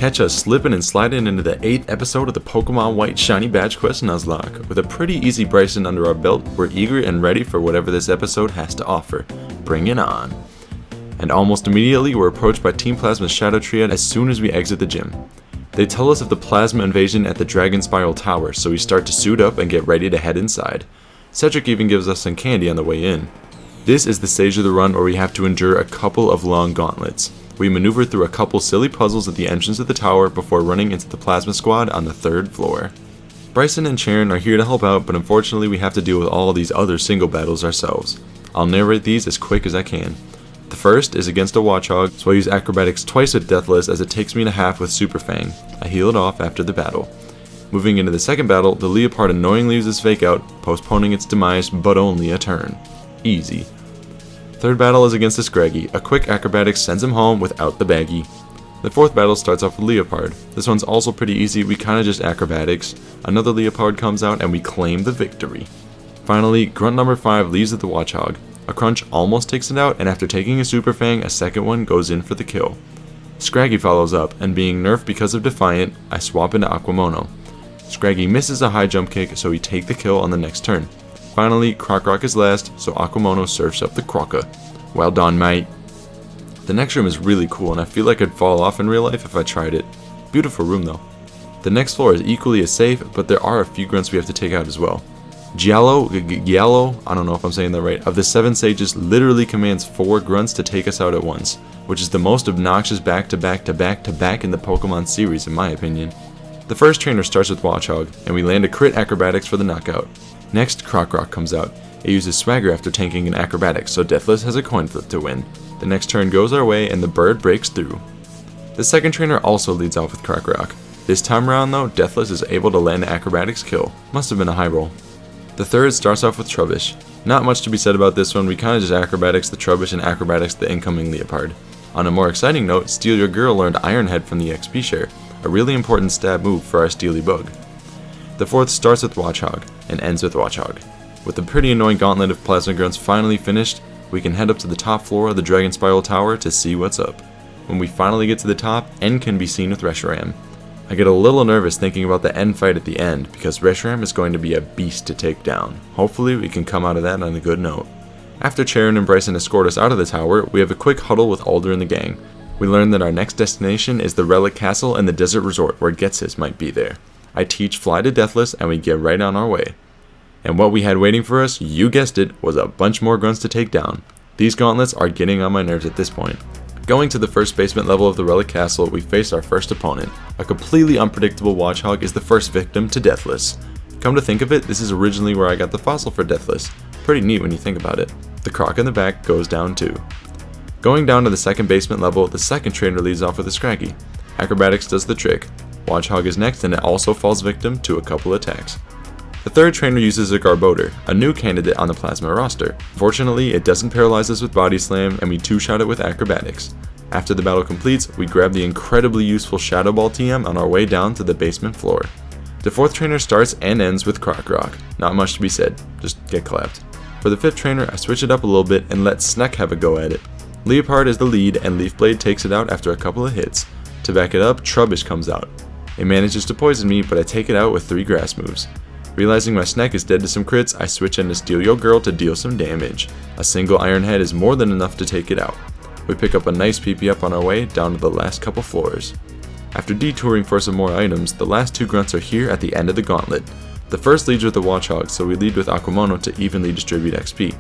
Catch us slipping and sliding into the 8th episode of the Pokemon White Shiny Badge Quest Nuzlocke. With a pretty easy Bryson under our belt, we're eager and ready for whatever this episode has to offer. Bring it on. And almost immediately, we're approached by Team Plasma's Shadow Triad as soon as we exit the gym. They tell us of the plasma invasion at the Dragonspiral Tower, so we start to suit up and get ready to head inside. Cedric even gives us some candy on the way in. This is the stage of the run where we have to endure a couple of long gauntlets. We maneuver through a couple silly puzzles at the entrance of the tower before running into the Plasma Squad on the 3rd floor. Bryson and Sharon are here to help out, but unfortunately we have to deal with all of these other single battles ourselves. I'll narrate these as quick as I can. The first is against a Watchog, so I use acrobatics twice with Deathless as it takes me to half with Super Fang. I heal it off after the battle. Moving into the second battle, the Leopard annoyingly uses Fake Out, postponing its demise but only a turn. Easy. Third battle is against the Scraggy. A quick acrobatics sends him home without the baggie. The fourth battle starts off with Leopard. This one's also pretty easy, we kinda just acrobatics. Another Leopard comes out and we claim the victory. Finally, Grunt number 5 leaves at the Watchog. A Crunch almost takes it out, and after taking a Super Fang, a second one goes in for the kill. Scraggy follows up, and being nerfed because of Defiant, I swap into Aquamono. Scraggy misses a high jump kick, so we take the kill on the next turn. Finally, Croc is last, so Aquamono surfs up the Croca. Well done, mate. The next room is really cool, and I feel like I'd fall off in real life if I tried it. Beautiful room though. The next floor is equally as safe, but there are a few grunts we have to take out as well. Giallo, I don't know if I'm saying that right, of the 7 sages literally commands 4 grunts to take us out at once, which is the most obnoxious back-to-back in the Pokemon series in my opinion. The first trainer starts with Watchog, and we land a crit acrobatics for the knockout. Next, Croc comes out. It uses Swagger after tanking an acrobatics, so Deathless has a coin flip to win. The next turn goes our way and the bird breaks through. The second trainer also leads off with Croc. This time around though, Deathless is able to land an acrobatics kill. Must have been a high roll. The third starts off with Trubbish. Not much to be said about this one, we kinda just acrobatics the Trubbish and acrobatics the incoming Leopard. On a more exciting note, Steal Your Girl learned Iron Head from the XP share, a really important stab move for our Steely Bug. The fourth starts with Watchog and ends with Watchog. With the pretty annoying gauntlet of Plasma Grunts finally finished, we can head up to the top floor of the Dragonspiral Tower to see what's up. When we finally get to the top, N can be seen with Reshiram. I get a little nervous thinking about the end fight at the end, because Reshiram is going to be a beast to take down. Hopefully we can come out of that on a good note. After Charon and Bryson escort us out of the tower, we have a quick huddle with Alder and the gang. We learn that our next destination is the Relic Castle and the Desert Resort where Ghetsis might be there. I teach Fly to Deathless and we get right on our way. And what we had waiting for us, you guessed it, was a bunch more grunts to take down. These gauntlets are getting on my nerves at this point. Going to the first basement level of the Relic Castle, we face our first opponent. A completely unpredictable Watchog is the first victim to Deathless. Come to think of it, this is originally where I got the fossil for Deathless. Pretty neat when you think about it. The Croc in the back goes down too. Going down to the second basement level, the second trainer leads off with a Scraggy. Acrobatics does the trick. Watchog is next and it also falls victim to a couple attacks. The third trainer uses a Garbodor, a new candidate on the Plasma roster. Fortunately, it doesn't paralyze us with Body Slam and we two-shot it with Acrobatics. After the battle completes, we grab the incredibly useful Shadow Ball TM on our way down to the basement floor. The fourth trainer starts and ends with Croc. Not much to be said, just get clapped. For the fifth trainer, I switch it up a little bit and let Sneck have a go at it. Leopard is the lead and Leaf Blade takes it out after a couple of hits. To back it up, Trubbish comes out. It manages to poison me, but I take it out with 3 grass moves. Realizing my Sneck is dead to some crits, I switch into Steal Your Girl to deal some damage. A single Iron Head is more than enough to take it out. We pick up a nice PP up on our way down to the last couple floors. After detouring for some more items, the last 2 grunts are here at the end of the gauntlet. The first leads with the Watchog, so we lead with Aquamono to evenly distribute XP.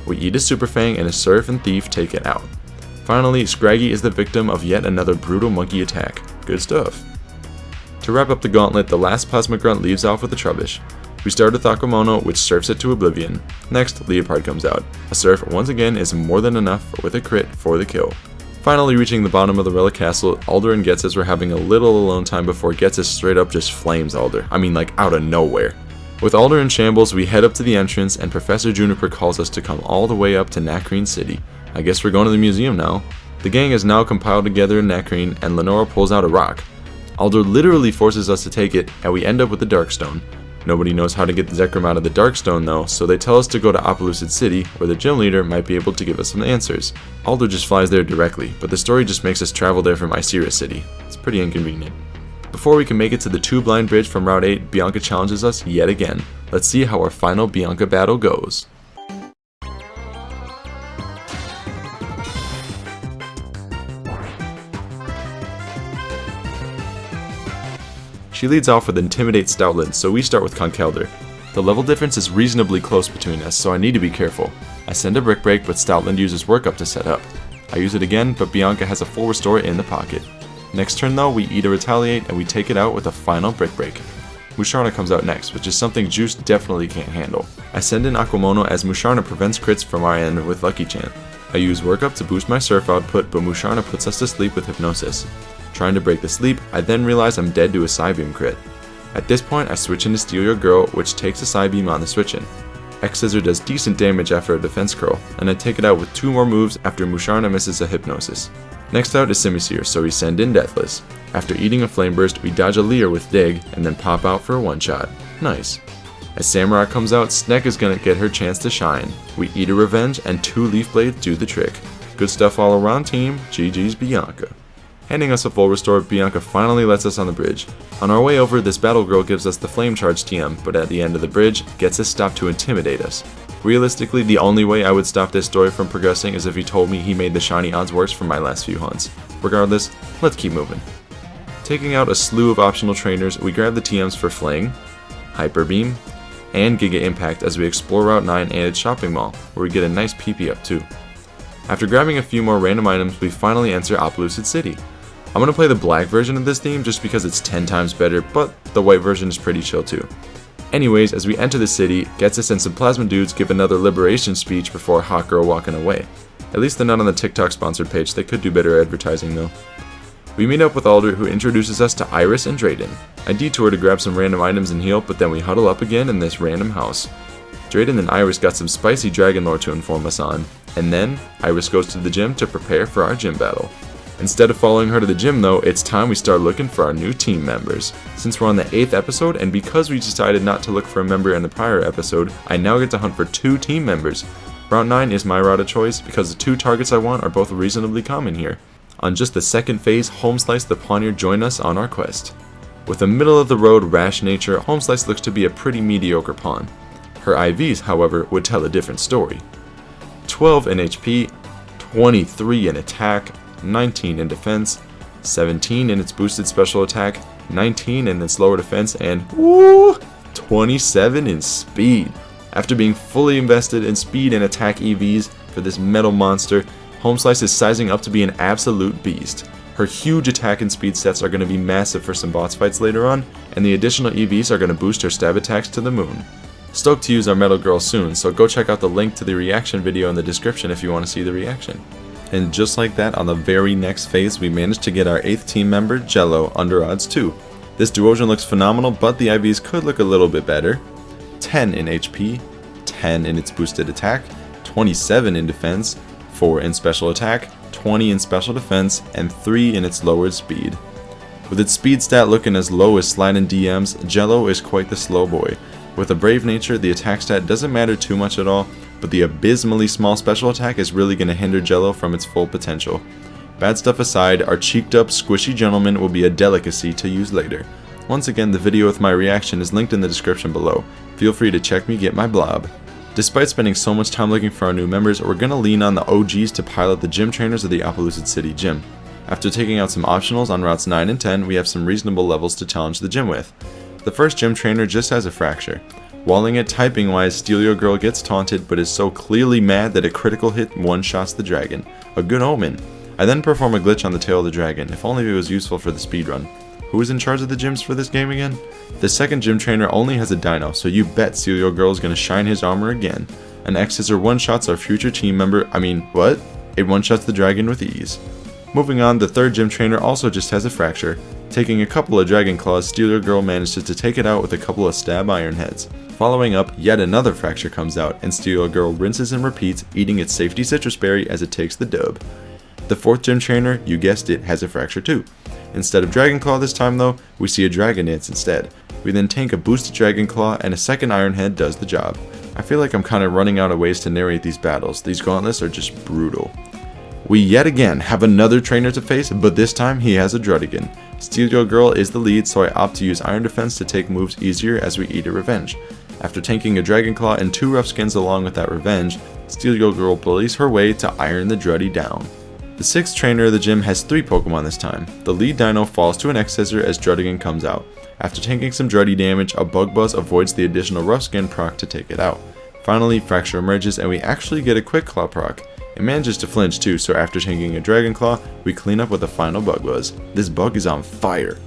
We eat a Super Fang and a Surf and Thief take it out. Finally, Scraggy is the victim of yet another brutal monkey attack. Good stuff. To wrap up the gauntlet, the last Plasma Grunt leaves off with a Trubbish. We start with Aquamono, which surfs it to oblivion. Next, Leopard comes out. A surf once again is more than enough with a crit for the kill. Finally reaching the bottom of the Relic Castle, Alder and Ghetsis were having a little alone time before Ghetsis straight up just flames Alder. I mean like out of nowhere. With Alder in shambles, we head up to the entrance and Professor Juniper calls us to come all the way up to Nacrene City. I guess we're going to the museum now. The gang is now compiled together in Nacrene and Lenora pulls out a rock. Alder literally forces us to take it and we end up with the Darkstone. Nobody knows how to get the Zekrom out of the Darkstone though, so they tell us to go to Opelucid City, where the gym leader might be able to give us some answers. Alder just flies there directly, but the story just makes us travel there from Icera City. It's pretty inconvenient. Before we can make it to the 2 blind bridge from Route 8, Bianca challenges us yet again. Let's see how our final Bianca battle goes. She leads off with Intimidate Stoutland, so we start with Conkeldurr. The level difference is reasonably close between us, so I need to be careful. I send a Brick Break, but Stoutland uses Work Up to set up. I use it again, but Bianca has a full restore in the pocket. Next turn though, we eat a Retaliate and we take it out with a final Brick Break. Musharna comes out next, which is something Juice definitely can't handle. I send in Aquamono as Musharna prevents crits from our end with Lucky Chant. I use Work Up to boost my Surf output, but Musharna puts us to sleep with Hypnosis. Trying to break the sleep, I then realize I'm dead to a Psybeam crit. At this point, I switch into Steal Your Girl, which takes a Psybeam on the switch-in. X-Scissor does decent damage after a defense curl, and I take it out with 2 more moves after Musharna misses a Hypnosis. Next out is Simisear, so we send in Deathless. After eating a Flame Burst, we dodge a Leer with Dig, and then pop out for a one-shot. Nice. As Samurai comes out, Snek is gonna get her chance to shine. We eat a Revenge, and 2 Leaf Blades do the trick. Good stuff all around team, GG's Bianca. Handing us a full restore, Bianca finally lets us on the bridge. On our way over, this Battle Girl gives us the Flame Charge TM, but at the end of the bridge, gets us stopped to intimidate us. Realistically, the only way I would stop this story from progressing is if he told me he made the shiny odds worse for my last few hunts. Regardless, let's keep moving. Taking out a slew of optional trainers, we grab the TMs for Fling, Hyper Beam, and Giga Impact as we explore Route 9 and its shopping mall, where we get a nice PP up too. After grabbing a few more random items, we finally enter Opelucid City. I'm going to play the black version of this theme just because it's 10 times better, but the white version is pretty chill too. Anyways, as we enter the city, Getsus and some Plasma Dudes give another liberation speech before Hot Girl walking away. At least they're not on the TikTok sponsored page, they could do better advertising though. We meet up with Alder, who introduces us to Iris and Drayden. I detour to grab some random items and heal, but then we huddle up again in this random house. Drayden and Iris got some spicy dragon lore to inform us on, and then Iris goes to the gym to prepare for our gym battle. Instead of following her to the gym though, it's time we start looking for our new team members. Since we're on the 8th episode, and because we decided not to look for a member in the prior episode, I now get to hunt for 2 team members. Route 9 is my route of choice because the 2 targets I want are both reasonably common here. On just the second phase, Homeslice the Pawniard join us on our quest. With a middle-of-the-road rash nature, Homeslice looks to be a pretty mediocre pawn. Her IVs, however, would tell a different story. 12 in HP, 23 in attack, 19 in defense, 17 in its boosted special attack, 19 in its lower defense, and 27 in speed. After being fully invested in speed and attack EVs for this metal monster, Homeslice is sizing up to be an absolute beast. Her huge attack and speed sets are going to be massive for some boss fights later on, and the additional EVs are going to boost her stab attacks to the moon. Stoked to use our Metal Girl soon, so go check out the link to the reaction video in the description if you want to see the reaction. And just like that, on the very next phase, we managed to get our 8th team member, Jello, under odds 2. This Duosion looks phenomenal, but the IVs could look a little bit better. 10 in HP, 10 in its boosted attack, 27 in defense, 4 in special attack, 20 in special defense, and 3 in its lowered speed. With its speed stat looking as low as sliding DMs, Jello is quite the slow boy. With a brave nature, the attack stat doesn't matter too much at all, but the abysmally small special attack is really going to hinder Jello from its full potential. Bad stuff aside, our cheeked up, squishy gentleman will be a delicacy to use later. Once again, the video with my reaction is linked in the description below. Feel free to check me get my blob. Despite spending so much time looking for our new members, we're going to lean on the OGs to pilot the gym trainers of the Opelucid City gym. After taking out some optionals on routes 9 and 10, we have some reasonable levels to challenge the gym with. The first gym trainer just has a fracture. Walling it typing wise, Steal Your Girl gets taunted but is so clearly mad that a critical hit one-shots the dragon. A good omen. I then perform a glitch on the tail of the dragon, if only it was useful for the speedrun. Who is in charge of the gyms for this game again? The second gym trainer only has a dino, so you bet Steal Your Girl is going to shine his armor again. An X-Scissor one-shots our future team member, It one-shots the dragon with ease. Moving on, the third gym trainer also just has a fracture. Taking a couple of Dragon Claws, Steal Your Girl manages to take it out with a couple of stab iron heads. Following up, yet another fracture comes out, and Steal Your Girl rinses and repeats, eating its safety citrus berry as it takes the dub. The fourth gym trainer, you guessed it, has a fracture too. Instead of Dragon Claw this time though, we see a Dragon Dance instead. We then tank a boosted Dragon Claw and a second Iron Head does the job. I feel like I'm kind of running out of ways to narrate these battles. These gauntlets are just brutal. We yet again have another trainer to face, but this time he has a Druddigan. Steel Girl is the lead, so I opt to use Iron Defense to take moves easier as we eat a revenge. After tanking a Dragon Claw and 2 rough skins along with that revenge, Steel Girl bullies her way to iron the Druddy down. The 6th trainer of the gym has 3 Pokemon this time. The lead dino falls to an X-Scissor as Druddigan comes out. After tanking some Druddy damage, a Bug Buzz avoids the additional rough skin proc to take it out. Finally, Fracture emerges and we actually get a Quick Claw proc. It manages to flinch too, so after tanking a Dragon Claw, we clean up with a final Bug Buzz. This bug is on fire.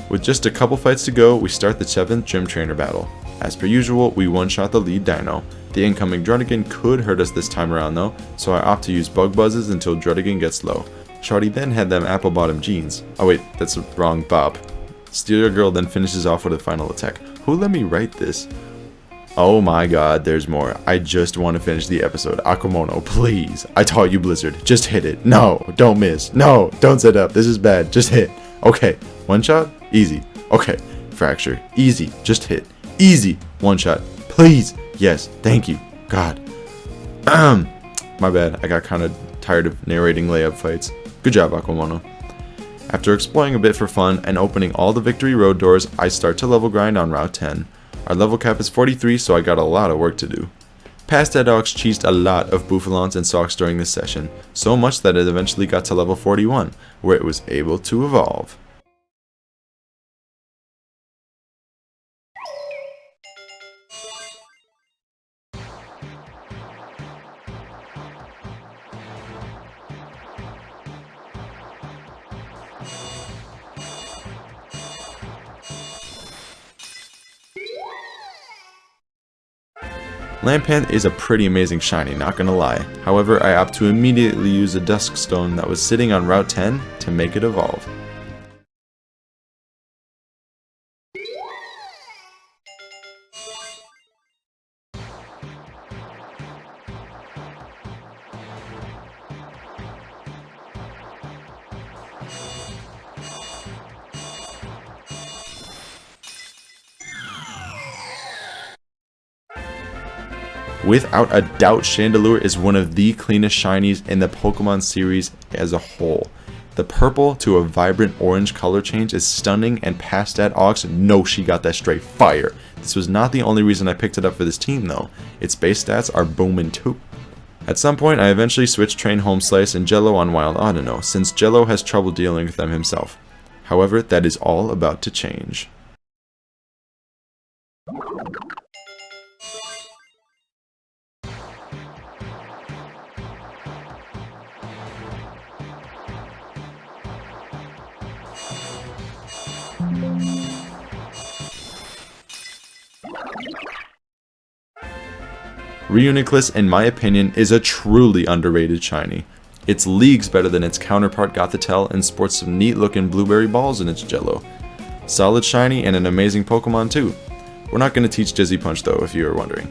With just a couple fights to go, we start the 7th gym trainer battle. As per usual, we one-shot the lead dino. The incoming Druddigan could hurt us this time around though, so I opt to use Bug Buzzes until Druddigan gets low. Shawty then had them apple bottom jeans. Oh wait, that's the wrong Bob. Steel Girl then finishes off with a final attack. Who let me write this? Oh my god, there's more. I just want to finish the episode. Akumono, please. I taught you Blizzard. Just hit it. No, don't miss. No, don't set up. This is bad. Just hit. Okay, one shot? Easy. Okay, Fracture. Easy. Just hit. Easy. One shot. Please. Yes, thank you. God. My bad. I got kind of tired of narrating layup fights. Good job, Akumono. After exploring a bit for fun and opening all the victory road doors, I start to level grind on Route 10. Our level cap is 43, so I got a lot of work to do. Past Edox cheesed a lot of Bouffalons and Socks during this session, so much that it eventually got to level 41, where it was able to evolve. Lampanth is a pretty amazing shiny, not gonna lie. However, I opt to immediately use a Dusk Stone that was sitting on Route 10 to make it evolve. Without a doubt, Chandelure is one of the cleanest shinies in the Pokemon series as a whole. The purple to a vibrant orange color change is stunning, and past that Ox, no, she got that straight fire. This was not the only reason I picked it up for this team though. Its base stats are booming too. At some point, I eventually switched Train Home Slice and Jello on Wild Audino, since Jello has trouble dealing with them himself. However, that is all about to change. Reuniclus, in my opinion, is a truly underrated shiny. It's leagues better than its counterpart Gothitelle and sports some neat looking blueberry balls in its jello. Solid shiny and an amazing Pokemon too. We're not going to teach Dizzy Punch though, if you are wondering.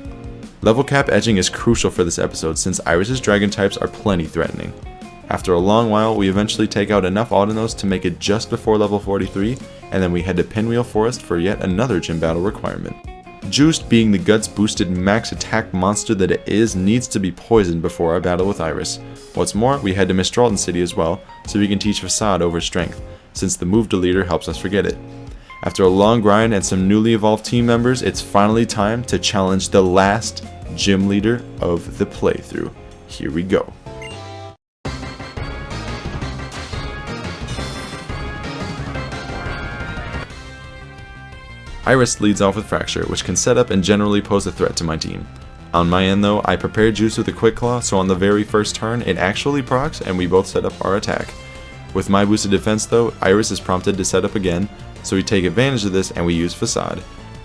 Level cap edging is crucial for this episode since Iris's dragon types are plenty threatening. After a long while, we eventually take out enough Audinos to make it just before level 43, and then we head to Pinwheel Forest for yet another gym battle requirement. Juiced, being the guts boosted max attack monster that it is, needs to be poisoned before our battle with Iris. What's more, we head to Mistralton City as well, so we can teach Facade over Strength, since the move deleter helps us forget it. After a long grind and some newly evolved team members, it's finally time to challenge the last gym leader of the playthrough. Here we go. Iris leads off with Fracture, which can set up and generally pose a threat to my team. On my end though, I prepared Juice with a Quick Claw, so on the very first turn, it actually procs and we both set up our attack. With my boosted defense though, Iris is prompted to set up again, so we take advantage of this and we use Facade.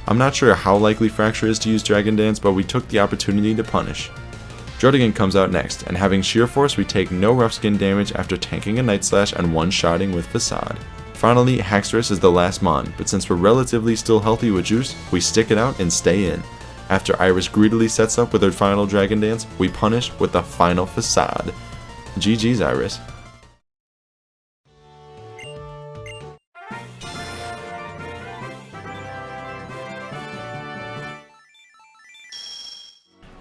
I'm not sure how likely Fracture is to use Dragon Dance, but we took the opportunity to punish. Druddigan comes out next, and having Sheer Force, we take no rough skin damage after tanking a Night Slash and one-shotting with Facade. Finally, Haxorus is the last Mon, but since we're relatively still healthy with Juice, we stick it out and stay in. After Iris greedily sets up with her final Dragon Dance, we punish with the final Facade. GG's Iris.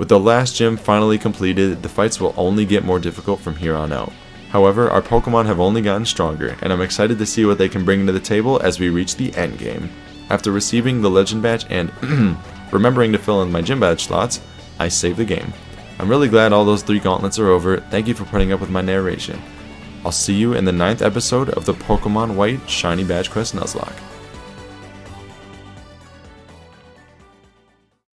With the last gym finally completed, the fights will only get more difficult from here on out. However, our Pokemon have only gotten stronger, and I'm excited to see what they can bring to the table as we reach the end game. After receiving the Legend Badge and remembering to fill in my gym badge slots, I save the game. I'm really glad all those 3 gauntlets are over. Thank you for putting up with my narration. I'll see you in the 9th episode of the Pokemon White Shiny Badge Quest Nuzlocke.